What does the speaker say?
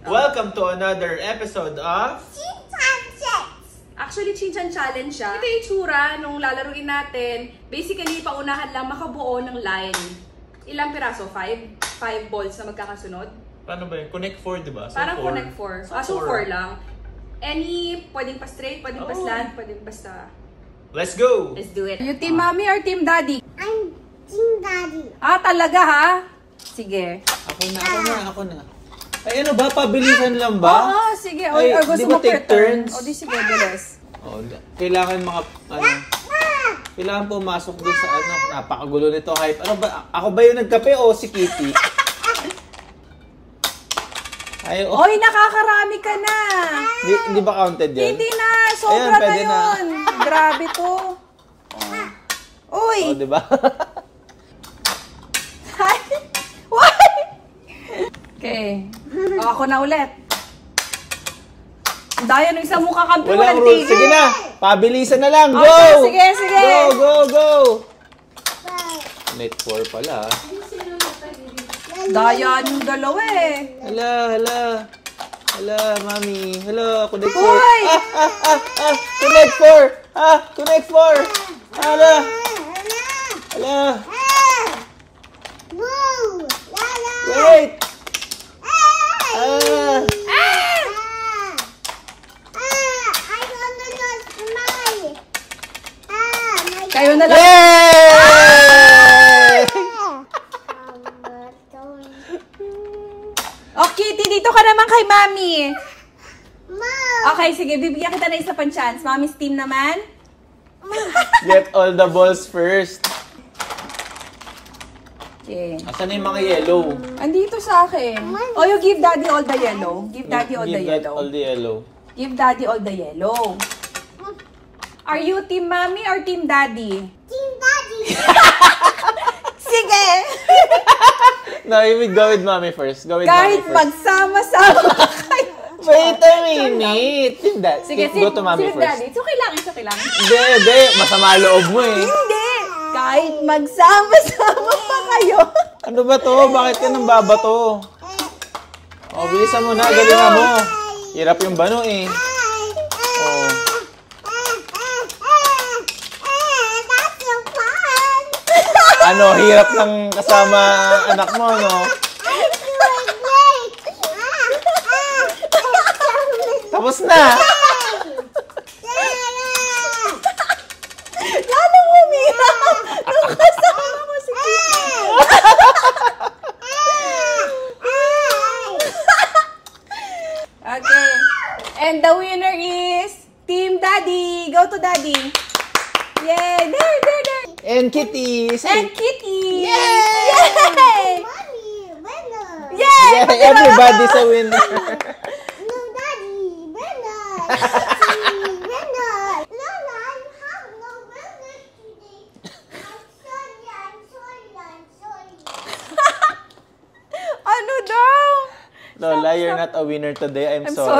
Welcome to another episode of Chinchan Checks! Actually, Chinchan Challenge siya. Ito yung itsura nung lalaruin natin. Basically, paunahan lang makabuo ng line. Ilang piraso? 5 balls na magkakasunod. Paano ba yun? Connect 4, di ba? So Parang four. connect 4. So 4 lang. Any, pwedeng pa straight, pwedeng pa slant, pwedeng basta... Let's go! Let's do it. You team mommy or team daddy? I'm Team Daddy. Ah, talaga ha? Sige. Ako na. Ay, ano ba? Pabilisan lang ba? Oo, sige. O, Ay, gusto di mo ba take per turn? turns? O, di sige, bilis. Kailangan mga, kailangan pumasok din sa napakagulo nito. Hype. Ano ba? Ako ba yung nagkape o si Kitty? Ay, Oy, nakakarami ka na. Di ba counted yun? Hindi na. Sobra Ayan, na pwede na. yun. Grabe to. Uy. O, di ba? Why? Okay. O, ako na ulit. Daya nung isang mukha kampi. Walang rules. Sige na. Pabilisan na lang. Go! Okay, sige, sige. Go! Net 4 pala. Daya yung dalawa eh. Hala, mami. Hala, connect 4. Uy! Connect 4. Connect 4. Hala. Woo! Wait. I want to lose my... Kayo na lang. Yay! O, Kitty, dito ka naman kay mami. Mom! Okay, sige. Bibigyan kita na isa pang chance. Mommy's team naman. Get all the balls first. Okay. Asan na yung mga yellow? Andito sa akin. Oh, you give daddy all the yellow. Give daddy all the Give that yellow. all the yellow. Give daddy all the yellow. Are you team mommy or team daddy? Team Daddy! Sige! No, you go with mommy first. Go with Kahit mommy first. magsama-sama kayo. Wait a minute. Sige, Go to mommy sige, first. daddy. It's okay lang, it's okay lang. Hindi. Masama loob mo eh. Hindi! Kahit magsama-sama pa kayo. Ano ba to? Bakit ka nang babato? Oh, bilisan mo na. Galingan mo. Hirap yung bano eh. Oh. That's so fun! Ano, hirap ng kasama anak mo, no? Tapos na. Lalong umiyak. Nung kasama ko si Kitty. Okay. And the winner is Team Daddy. Go to Daddy. Yay! There. And Kitty. And Kitty. Yay! Yay! Mommy, winner! Yay! Yeah, everybody's a winner. No, Daddy, winner! Daddy, winner! Lola, you have no winner today. I'm sorry. Ano daw? Lola, you're not a winner today. I'm I'm sorry.